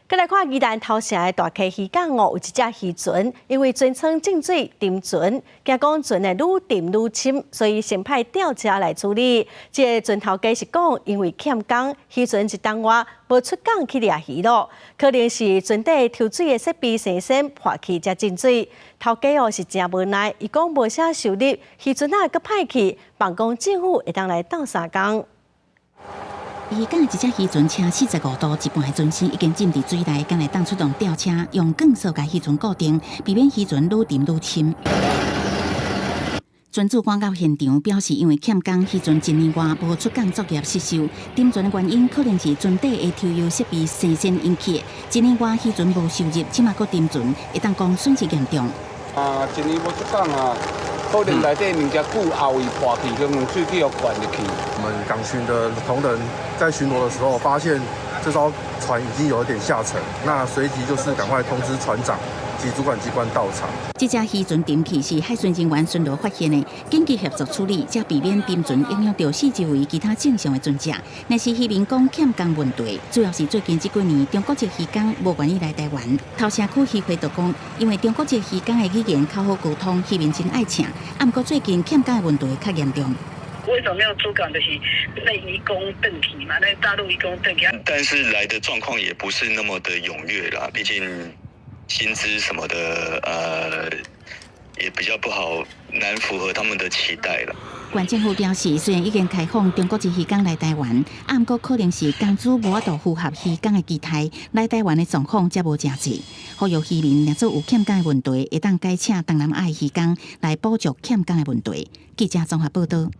再来看宜兰头城的大溪渔港哦，有一只渔船，因为船舱进水沉船，惊讲船会愈沉愈深，所以先派吊车来处理。这个船头家是讲，因为欠工，渔船一冬外无出港去掠鱼咯，可能是船底抽水的设备生锈破去才进水。头家哦是真无奈，伊讲无啥收入，渔船啊阁歹去，望讲政府会当来斗3工。
渔港一只渔船车45度一半的船身已经浸伫水内，刚来当出动吊车，用钢索甲渔船固定，避免渔船愈沉愈深。专注赶到现场，表示因为欠工，迄阵一年外无出工作业失收。点阵的原因可能是船底的抽油设备生产引起的。一年外迄阵无收入，即马搁点阵，会当讲损失严重。
一年无出工啊，可能内底物件久后会破去，可能水机又灌入去。
我们港巡的同仁在巡逻的时候，发现这艘船已经有一点下沉，那随即就是赶快通知船长及主管机关到场。
这只渔船沉去是海巡人员巡逻发现的，紧急协助处理，才避免沉船影响到四周围其他正常的船只。但是渔民讲欠工问题，主要是最近这几年中国籍渔工无愿意来台湾。头城区渔会就讲，因为中国籍渔工的语言较好沟通，渔民真爱请。不过最近欠工的问题较严重。
为什么没有出港？就是那移工邓体嘛，那大陆移工邓体。
但是来的状况也不是那么的踊跃啦，毕竟薪资什么的，也比较不好，难符合他们的期待了。
县政府表示，虽然已经开放中国籍渔工来台湾，不过可能是工资无法度符合渔工的期待，来台湾的状况才无真济。呼吁渔民若做有欠工的问题，会当改请东南亚渔工来补足欠工的问题。记者综合报道。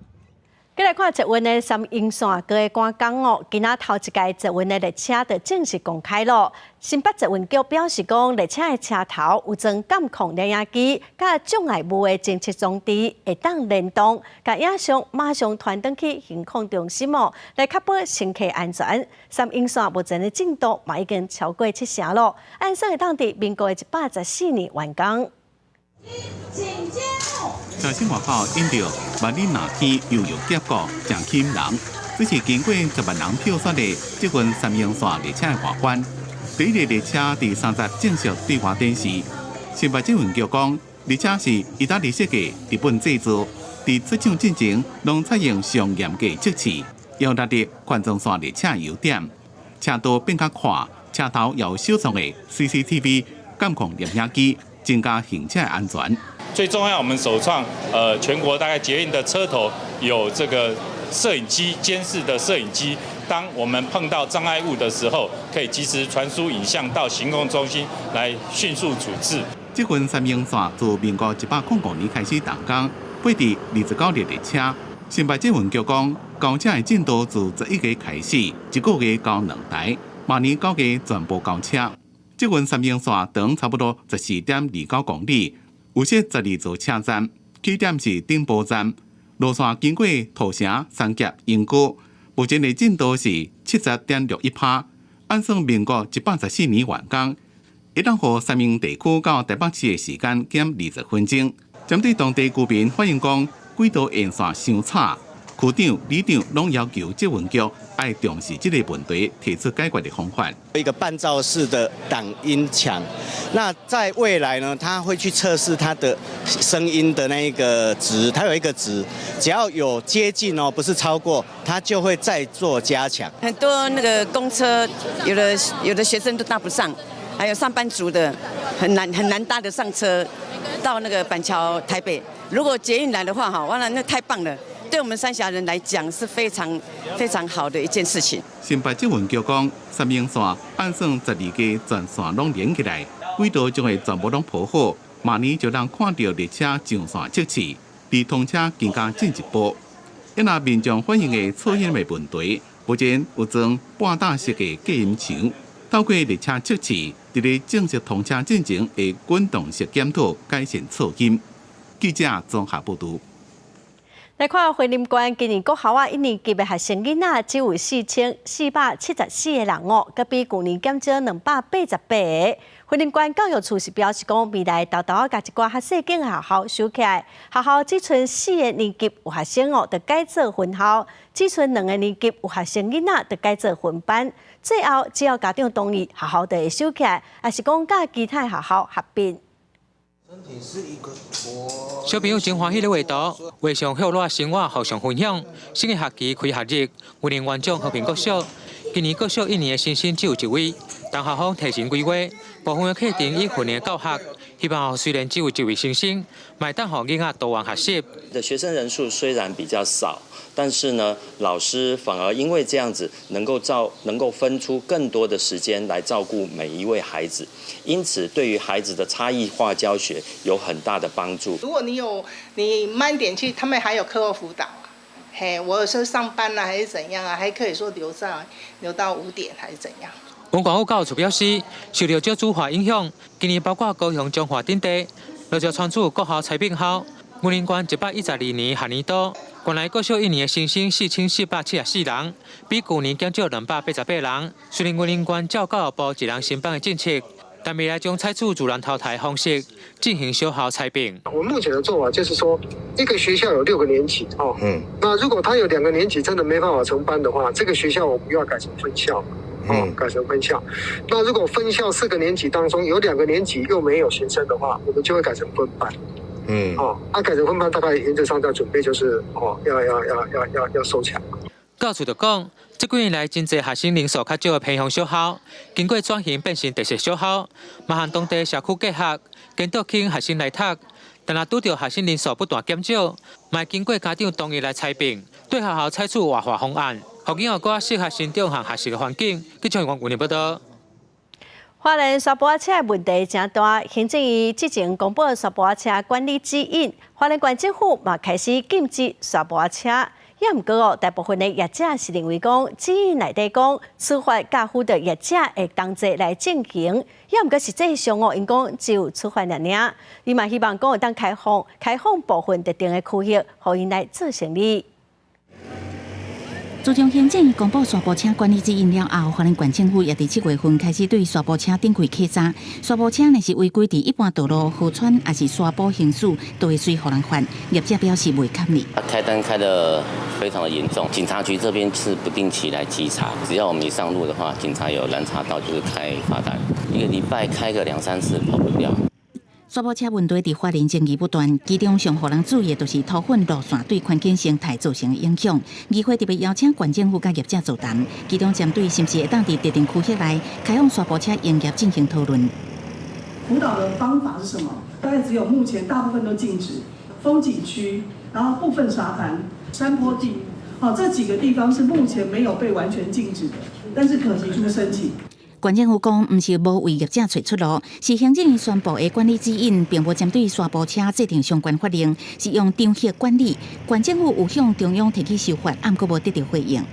再来看捷运的三英线各个关港哦，今仔头一届捷运的列车就正式公开了。新北捷运局表示讲，列车的车头有装监控摄影机，甲障碍物的侦测装置，会当联动，甲影像马上传转去行控中心哦，来确保乘客安全。三英线目前的进度嘛已经超过70%了，按算会当伫民国的114年完工。
台新外口引到万里那天游泳结果郑钦人，这是经过10万人票选的这份三英线列车的外观。第一列列车第30正式对外展示。新北捷运局讲，列车是意大利设计、日本制造，在出厂进前拢采用上严格测试，要达到环状线列车优点。车道变较宽，车头有小创的 CCTV 监控摄影机，增加行车安全。
最重要，我们首创全国大概捷运的车头有这个摄影机监视的摄影机，当我们碰到障碍物的时候，可以及时传输影像到行控中心来迅速处置。
这份三英线自民国105年开始动工，配置29列列车。新北捷运局讲，交车的进度自11月开始，1个月交2台，明年9月全部交车。这份三英线长差不多14.29公里。有些12座车站，起点是顶埔站，路线经过土城、三峡、英歌，目前的进度是70.61%，按算民国114年完工，会当互三明地区到台北市的时间减20分钟。针对当地居民反映讲，轨道沿线伤差，区长、里长拢要求捷运局要重视这个问题，提出解决的方法。
一个半罩式的挡音墙，那在未来呢，它会去测试它的声音的那一个值，它有一个值，只要有接近哦，不是超过，它就会再做加强。
很多那个公车，有的学生都搭不上，还有上班族的很难搭得上车到那个板桥台北。如果捷运来的话，哈，完了那太棒了。对我们三峡人来讲是非常非常好的一件事情。
新北捷运局讲，三英线按算12个全线拢连起来，轨道将会全部拢铺好，明年就能看到列车上线测试，离通车更加进一步。因那民众反映的噪音的问题，目前有装半大式的隔音墙，透过列车测试，伫咧正式通车进前会滚动式检讨改善噪音。记者综合报道。
来看惠林县今年国校1年级的学生囡仔只有4474个人哦，佮比去年减少288个。惠林县教育处是表示讲，未来豆豆甲一寡较细间的学校收起来，学校只剩4个年级有学生哦，就改做分校；只剩2个年级有学生囡仔，就改做分班。最后只要家长同意，学校就会收起来，也是讲甲其他学校合并。
小朋友真欢喜咧画图，画上许多生活互相分享。新的学期开学日，惠林县长和平国小，今年国小1年的新生只有1位，但校方提前规划，部分的课程以混合教学，希望虽然只有1位新生，买当予囡仔多元学习。
的学生人数虽然比较少，但是呢，老师反而因为这样子能够分出更多的时间来照顾每一位孩子，因此对于孩子的差异化教学有很大的帮助。
如果你慢点去，他们还有课后辅导。嘿，我有时候上班还是怎样还可以说留到5点还是怎样。
文管部教处表示，受到少子化影响，今年包括高雄彰化等地，陆续传出各校裁并校。云林县112年学年度，原来各小1年的新生4474人，比去年减少288人。虽然云林县照教育部一人申办的政策，但未来将采取自然淘汰方式进行小校裁并。
我目前的做法就是说，一个学校有6个年级那如果他有2个年级真的没办法成班的话，这个学校我们又要改成分校。改成分校。那如果分校4个年级当中有2个年级又没有学生的话，我们就会改成分班。改成分班大概原则上在准备就是要收强。
教处就讲，这几年来真侪学生人数较少的偏乡小校，经过转型变成特色小校，嘛和当地社区结合，监督请学生来读。但若拄到学生人数不断减少，嘛经过家长同意来裁并，对学校采取活化方案。互囡仔更适合生长和学习的环境。记者王云报道。
花莲沙坡车的问题真大，行政院之前公布沙坡车管理指引，花莲县政府嘛开始禁止沙坡车。也毋过大部分的业者是认为讲，指引内底讲处罚加付的业者会同齐来进行，也毋过实际上因讲只有处罚尔。伊嘛希望讲会当开放部分特定的区域，互因来做生意。
自从行政院公布沙坡车管理指引了后，花莲县政府也伫7月份开始对沙坡车展开稽查。沙坡车若是违规伫一般道路、河川还是沙坡行驶，都会随互人罚。业者表示袂堪哩。
开单开得非常的严重，警察局这边是不定期来稽查，只要我们一上路的话，警察有拦查到就是开罚单，一个礼拜开个2-3次跑不掉。
沙坡车问题伫花莲争议不断，其中上互人注意的就是土粉路线对环境生态造成的影响。议会特别邀请县政府甲业者座谈，其中针对是不是会当伫特定区域内开放沙坡车营业进行讨论。
辅导的方法是什么？大概只有目前大部分都禁止风景区，然后部分沙滩、山坡地，这几个地方是目前没有被完全禁止的，但是可提出申请。
县政府讲，毋是无为业者找出路，是行政院宣布的管理指引，并无针对沙坡车制定相关法令，是用场域管理。县政府有向中央提起修法，但阁无得到回应。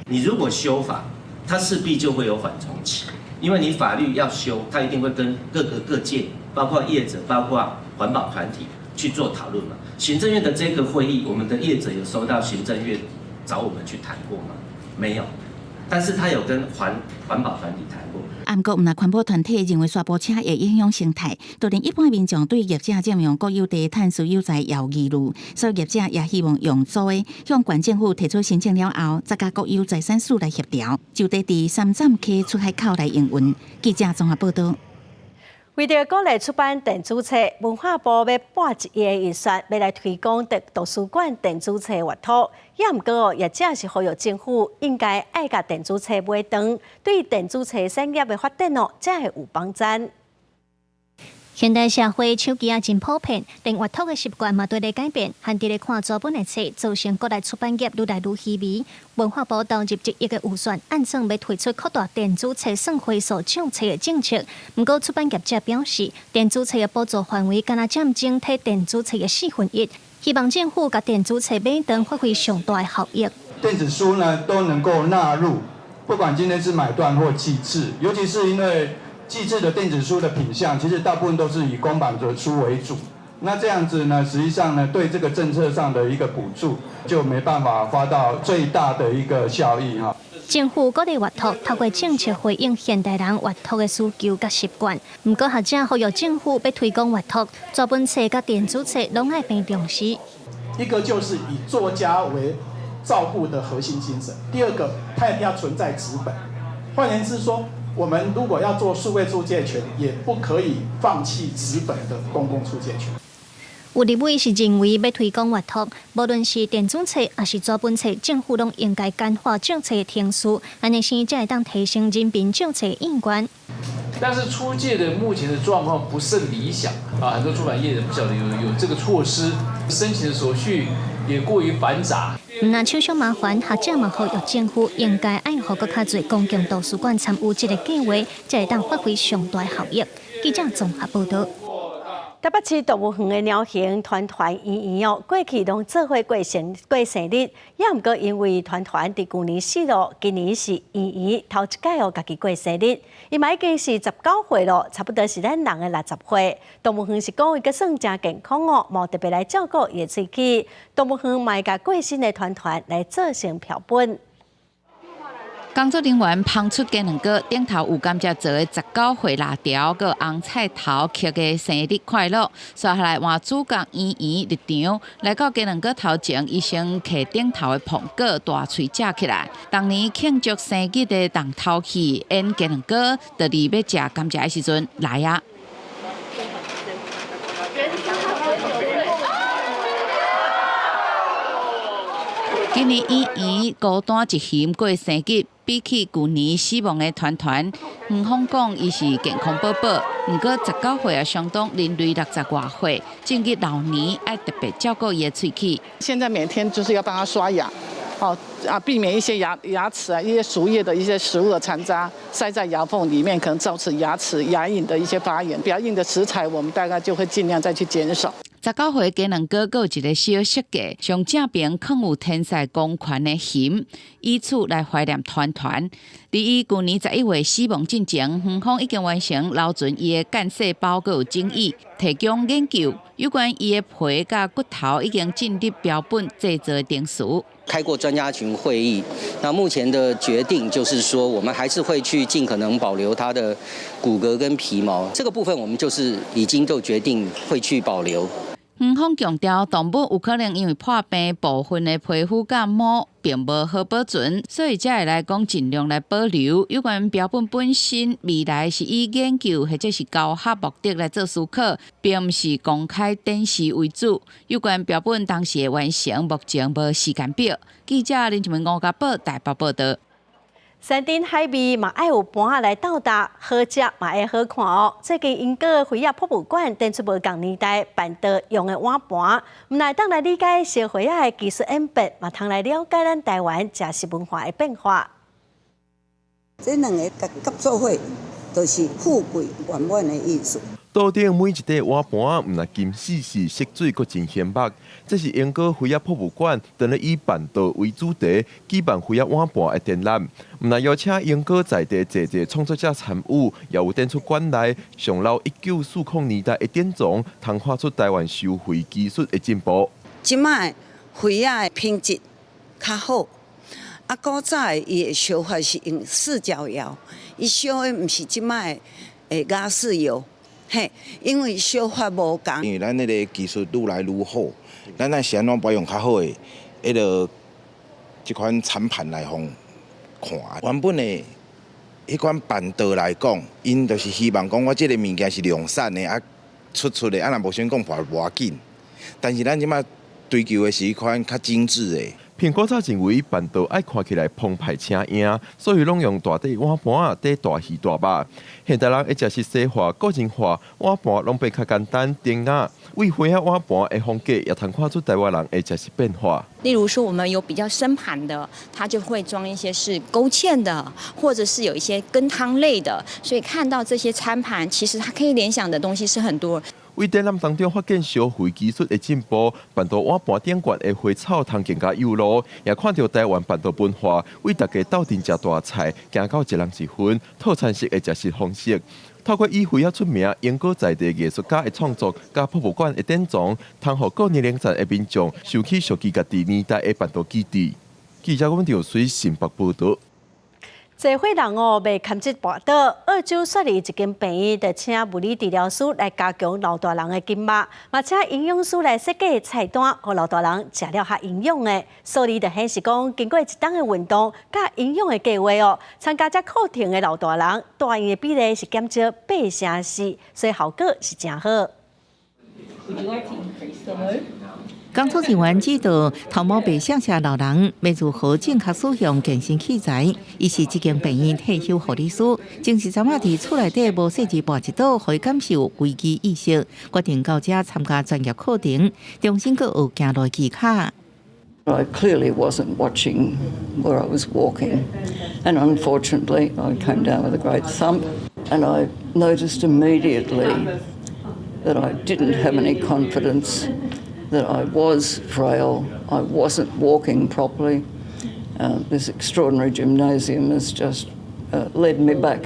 你如果修法，它势必就会有缓冲期，因为你法律要修，它一定会跟各界，包括业者、包括环保团体去做讨论嘛。行政院的这个会议，我们的业者有收到行政院找我们去谈过吗？没有。但是他有跟环保团体谈过。
不过，毋但环保团体认为沙坡车会影响生态，就连一般民众对业者占用国有地、碳素有在也有疑虑，所以业者也希望用租的向县政府提出申请了后，再甲国有财产署来协调，就地伫3站溪出海口来营运。记者综合报道。
为着鼓励出版电子册，文化部要拨1亿的预算，要来推广图书馆电子册阅读。也毋过，业者是呼吁政府应该爱甲电子册买断，对电子册产业的发展才会有帮助。
现代社会手机也真普遍，连阅读的习惯嘛对咧改变，和伫咧看纸本的册，造成各大出版业愈来愈稀微。文化部投入1亿的预算，按算要推出扩大电子册算回数上册的政策。不过，出版业者表示，电子册的补助范围敢若占整体电子册的1/4，希望政府甲电子册买断发挥上大的效益。
电子书呢都能够纳入，不管今天是买断或寄制，尤其是因为寄制的电子书的品项，其实大部分都是以公版的书为主。那这样子呢，实际上呢，对这个政策上的一个补助，就没办法发到最大的一个效益哈。
政府鼓励阅读，透过政策回应现代人阅读的需求甲习惯。不过，学者呼吁政府要推广阅读，纸本册甲电子册拢爱并重视。
一个就是以作家为照顾的核心精神，第二个，它一定要存在纸本。换言之说，我们如果要做数位出借权，也不可以放弃纸本的公共出借权。
有立委是认为要推广阅读，无论是电子册还是纸本册，政府拢应该简化政策的程序，安尼先才会当提升人民政策的意愿。
但是出借的目前的状况不甚理想。
很多出版业者不晓得有这个措施，申请的手续也过于繁杂。
那少少麻烦，学者嘛呼吁政府应该爱互更较侪公共图书馆参与这个计划，才会当发挥上大效益。记者综合报道。
台北市动物园的鸟行团圆圆过去拢做伙过生日，也毋过因为团伫旧年死咯，今年是圆圆头一届家己过生日，伊嘛已经是19岁咯，差不多是咱人的60岁。动物园是讲伊个算真健康哦，无特别来照顾伊的喙齿。动物园嘛甲过身的团来做成标本。
工作人员捧出鸡卵糕，顶头有感谢做的19岁辣条，佮红菜头刻的生日快乐。刷下来换主角圆圆入场，来到鸡卵糕头前，伊先摕顶头的苹果，大喙食起来。当年庆祝生日的重头戏，演鸡卵糕，就离要食感谢的时阵来啊！今年圆圆孤单一人过生日。比起旧年死亡的团，园方讲伊是健康宝宝，不过19岁也相当人类60多岁，正值老年，爱特别照顾伊的喙齿。
现在每天就是要帮他刷牙，避免一些牙齿啊、一些熟叶的一些食物的残渣塞在牙缝里面，可能造成牙齿、牙龈的一些发炎。比较硬的食材，我们大概就会尽量再去减少。
19岁鸡卵糕有一个小设计，上正边放有天使公权的龛，以此来怀念团。伫伊旧年11月死亡进前，园方已经完成留存伊的干细胞，佮有精液，提供研究有关伊的皮甲骨头已经进入标本制作定数。
开过专家群会议，那目前的决定就是说，我们还是会去尽可能保留它的骨骼跟皮毛，这个部分我们就是已经都决定会去保留。
园方强调，动物有可能因为破病，部分的皮肤甲毛并无好保存，所以才会来讲尽量来保留。有关标本本身，未来是以研究或者是教学目的来做思考，并毋是公开展示为主。有关标本当时的完成，目前无时间表。记者林志文、吴家宝台北报道。
山珍海味嘛爱有盘仔来斗搭，好食嘛爱好看哦。最近英国花仔博物馆展出无共年代办桌用的碗盘，毋但当来理解烧花仔的技术演变，嘛通来了解咱台湾食食文化的变化。
这两个合作伙，就是富贵圆满的意思。
桌顶每一块碗盘，毋但金细细，色水阁真显目。这是英国花仔博物馆，当咧以办桌为主题，举办花仔碗盘的展览。毋但邀请英国在地侪创作者参与，也有展出馆内上老1940年代的典藏，通看出台湾收回技术的进步。
即摆花仔的品质较好，古早伊的烧法是用四角窑，伊烧的毋是即摆的雅士窑。嘿，因为烧法无共，
因为咱迄个技术愈来愈好，咱那是安怎保养较好的，迄个即款产盘来互看。原本的迄款办桌来讲，因就是希望讲我即个物件是量产的，出的，若无想讲破无要紧。但是咱即摆追求的是迄款较精致的。
苹果早认为办桌爱看起来澎湃清颖，所以拢用大底碗盘底大鱼大肉。现代人一直是西化、个人化，碗盘拢变较简单典雅。为花仔碗盘的风格，也通看出台湾人的食食变化。
例如说，我们有比较深盘的，它就会装一些是勾芡的，或者是有一些羹汤类的。所以看到这些餐盘，其实它可以联想的东西是很多。
为展览当中发现烧灰技术的进步，办桌碗盘顶悬的花草通更加有路，也看到台湾办桌文化为大家斗阵食大菜，行到一人一份套餐式的食食方式。透过以花仔出名、英国在地艺术家的创作，加博物馆的典藏，通互各年龄层的民众收起属于家己年代的办桌基地。记者阮赵水新北报道。
侪伙人哦，未堪这跋倒。澳洲雪梨一间病院，就请物理治疗师来加强老大人的筋脉，嘛请营养师来设计菜单，互老大人食了较营养的。数字就显示讲，经过一档的运动加营养的计划哦，参加这课程的老大人，大院的比例是减少8%，所以效果是真好。
工作人员指导头毛白乡下老人要如何正确使用健身器材，伊是这间病院退休护理师，前时阵伫厝内底无设置跋一岛，可以感受危机意识，决定到这参加专业课程，重新阁学行路技巧。
I clearly wasn't watching where I was walking, and unfortunately I came down with a great thump, and I noticed immediately that I didn't have any confidence, that I was frail, I wasn't walking properly. This extraordinary gymnasium has just led me back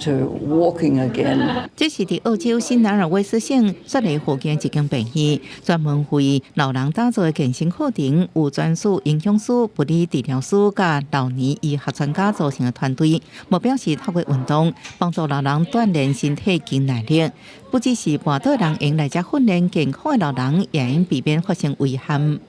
to walking again.
这是伫澳洲新南尔威斯省雪梨附近一间病院，专门为老人打造的健身课程，有专属营养师、物理治疗师甲老年医学专家组成的团队，目标是透过运动帮助老人锻炼身体肌耐力。不只是跋倒人用来遮训练健康的老人，也应避免发生危险。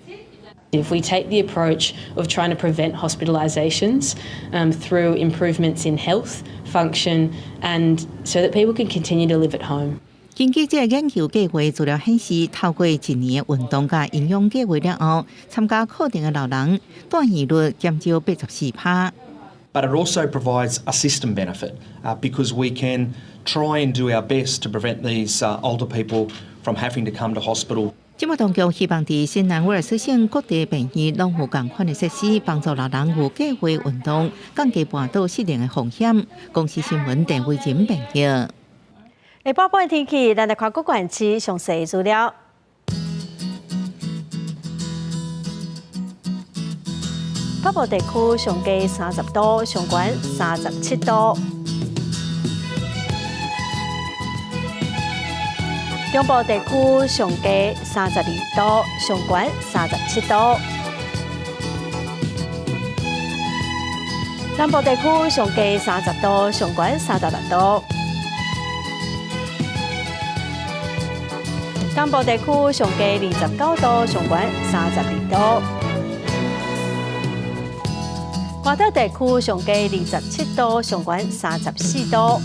If we take the approach of trying to prevent hospitalisations through improvements in health, function, and so that people can continue to live at home.
根据这个研究计划资料显示，透过一年的运动加营养计划了后，参加课程的老人断医率减少84%。
But it also provides a system benefit because we can try and do our best to prevent these older people from having to come to hospital.
政府当局希望在新南威尔斯省各地病院拢有同款的设施，帮助老人有计划运动，降低跋倒失灵的风险。公司新闻陈慧珍报道。
下晡半天气，咱来看各县市详细资料。北部地区上低30度，上悬37度。中部地区上低32度，上悬37度；南部地区上低30度，上悬36度；东部地区上低29度，上悬32度；外岛地区上低27度，上悬34度。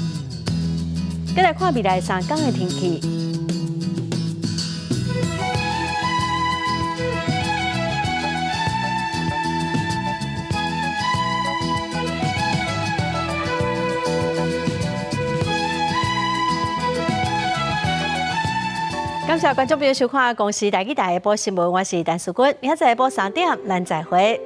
再来看未来3天的天气。感谢观众朋友收看《公视台记台下晡新闻》，我是陈淑君。明仔载下晡3点，咱再会。